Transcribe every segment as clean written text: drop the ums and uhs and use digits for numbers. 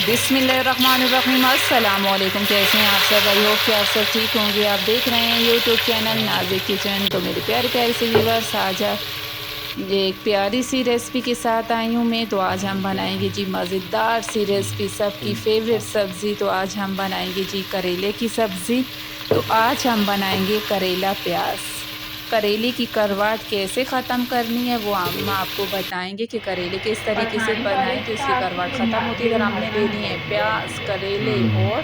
बिस्मिल्लाहिर्रहमानिर्रहीम। अस्सलाम वालेकुम। कैसे हैं आप सब? आई होप कि आप सब ठीक होंगे। आप देख रहे हैं यूट्यूब चैनल नाज़िक किचन। तो मेरे प्यारे प्यारे से व्यूअर्स, आज एक प्यारी सी रेसिपी के साथ आई हूँ मैं। तो आज हम बनाएंगे जी मज़ेदार सी रेसिपी, सबकी फेवरेट सब्ज़ी। तो आज हम बनाएंगे जी करेले की सब्ज़ी। तो आज हम बनाएंगे करेला प्याज। करेले की करवाट कैसे ख़त्म करनी है वो हम आपको बताएंगे कि करेले किस तरीके से बनाएं कि उसकी करवाट ख़त्म होती है। इधर हमने ले लिए हैं प्याज, करेले और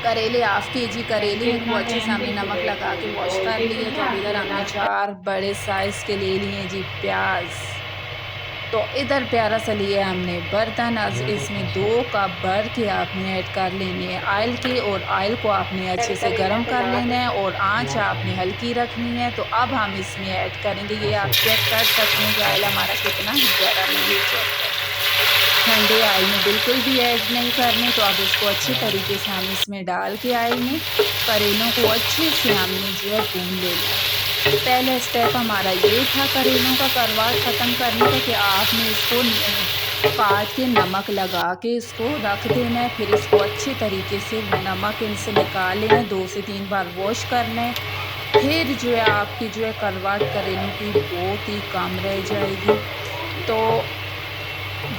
करेले हाफ के जी करेले हैं। वो अच्छे से हमने नमक लगा के वॉश कर लिए। तो अब इधर हमने 4 बड़े साइज़ के ले लिए हैं जी प्याज। तो इधर प्यारा सा लिया हमने बर्तन। अब इसमें 2 कप भर के आपने ऐड कर लेने हैं ऑयल के, और ऑयल को आपने अच्छे से गर्म कर लेना है और आंच आपने हल्की रखनी है। तो अब हम इसमें ऐड करेंगे, ये आप चेक कर सकते हैं कि ऑयल हमारा कितना गर्म है, ये चेक करें। ठंडे ऑयल में बिल्कुल भी ऐड नहीं करने। तो अब इसको अच्छे तरीके से हम इसमें डाल के ऑयल में करेलों को अच्छे से हमने जो है भून लेना है। पहला स्टेप हमारा ये था करेलों का करवाट ख़त्म करने का कि आपने इसको काट के नमक लगा के इसको रख देना है। फिर इसको अच्छे तरीके से नमक इनसे निकाल लेना है, 2 से 3 बार वॉश करना है। फिर जो है आपकी जो है करवाट करेलों की बहुत ही कम रह जाएगी। तो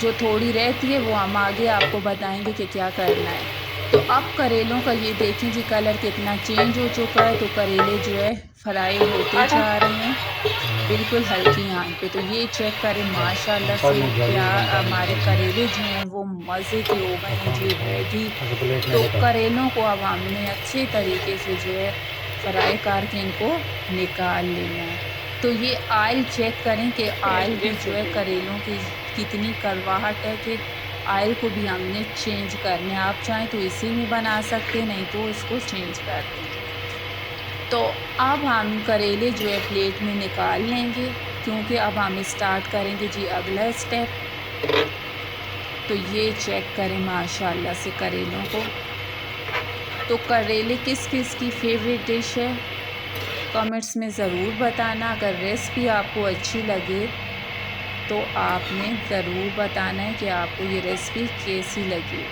जो थोड़ी रहती है वो हम आगे आपको बताएंगे कि क्या करना है। तो अब करेलों का ये देखें जी कलर कितना चेंज हो चुका है। तो करेले जो है फ्राई होते जा रहे हैं बिल्कुल हल्की आंच पे। तो ये चेक करें माशाल्लाह से क्या हमारे करेले जो हैं वो मज़े के हो गए हैं जी रेडी। तो करेलों को अब हमने अच्छे तरीके से जो है फ्राई करके इनको निकाल लेना है। तो ये ऑयल चेक करें कि ऑयल भी जो है करेलों की कितनी कड़वाहट है कि ऑयल को भी हमने चेंज करना है। आप चाहें तो इसी में बना सकते, नहीं तो इसको चेंज कर दें। तो अब हम करेले जो है प्लेट में निकाल लेंगे, क्योंकि अब हम स्टार्ट करेंगे जी अगला स्टेप। तो ये चेक करें माशाल्लाह से करेलों को। तो करेले किस किस की फेवरेट डिश है कमेंट्स में ज़रूर बताना। अगर रेसिपी आपको अच्छी लगे तो आपने ज़रूर बताना है कि आपको ये रेसिपी कैसी लगी।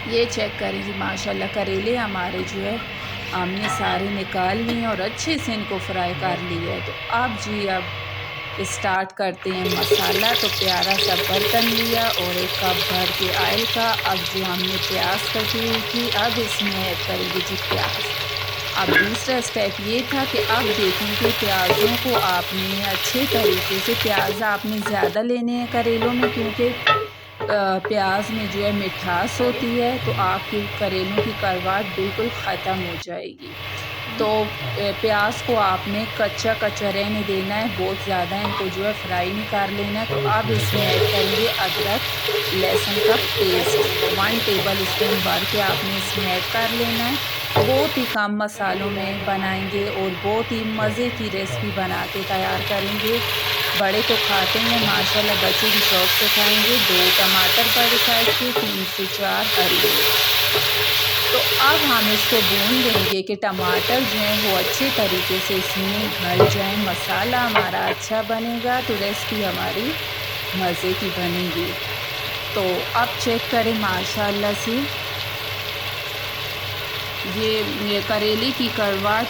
ये चेक करें जी माशाल्लाह करेले हमारे जो है हमने सारे निकाल लिए और अच्छे से इनको फ्राई कर लिया है। तो अब जी अब स्टार्ट करते हैं मसाला। तो प्यारा सा बर्तन लिया और 1 कप भर के ऑयल का। अब जो हमने प्याज कटी हुई थी अब इसमें ऐड करेंगे जी प्याज। अब दूसरा स्टेप ये था कि अब देखें कि प्याज़ों को आपने अच्छे तरीके से, प्याज आपने ज़्यादा लेने हैं करेलों में, क्योंकि प्याज में जो है मिठास होती है। तो आपके करेलों की करवाट बिल्कुल ख़त्म हो जाएगी। तो प्याज को आपने कच्चा कच्चा रहने देना है, बहुत ज़्यादा इनको जो है फ्राई नहीं कर लेना है। तो अब इसमें ऐड करेंगे अदरक लहसुन का पेस्ट, 1 टेबल स्पून भर के आपने इसमें ऐड कर लेना है। बहुत ही कम मसालों में बनाएंगे और बहुत ही मज़े की रेसिपी बना के तैयार करेंगे। बड़े तो खाते हैं माशाल्लाह, बच्चे भी शौक से खाएंगे। 2 टमाटर बड़े साइज़ के, 3 से 4 हरी मिर्च। तो अब हम इसको भून लेंगे कि टमाटर जो हैं वो अच्छे तरीके से इसमें गल जाएं, मसाला हमारा अच्छा बनेगा तो रेसिपी हमारी मज़े की बनेगी। तो अब चेक करें माशाल्लाह से ये करेले की करवाट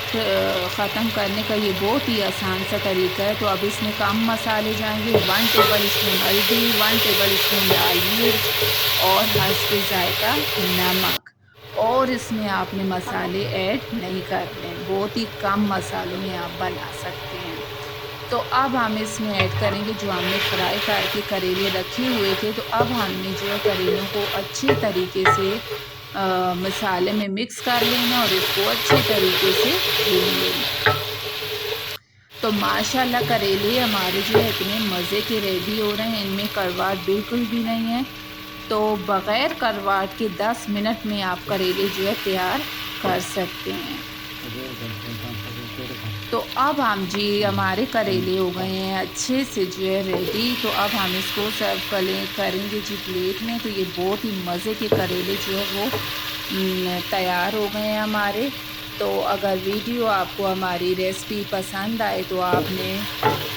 ख़त्म करने का ये बहुत ही आसान सा तरीका है। तो अब इसमें कम मसाले जाएंगे, 1 टेबल स्पून हल्दी, 1 टेबल स्पून लाल मिर्च और हस्बे ज़ायक़ा नमक। और इसमें आपने मसाले ऐड नहीं करने, बहुत ही कम मसालों में आप बना सकते हैं। तो अब हम इसमें ऐड करेंगे जो हमने फ्राई करके करेले रखे हुए थे। तो अब हमने जो है करेलों को अच्छे तरीके से मसाले में मिक्स कर लेना और इसको अच्छे तरीके से भून लेना। तो माशाल्लाह करेले हमारे जो है इतने मज़े के रेडी हो रहे हैं, इनमें करवाट बिल्कुल भी नहीं है। तो बग़ैर करवाट के 10 मिनट में आप करेले जो है तैयार कर सकते हैं। तो अब हम जी हमारे करेले हो गए हैं अच्छे से जो है रेडी। तो अब हम इसको सर्व करेंगे जी प्लेट में। तो ये बहुत ही मज़े के करेले जो है वो तैयार हो गए हैं हमारे। तो अगर वीडियो आपको हमारी रेसिपी पसंद आए तो आपने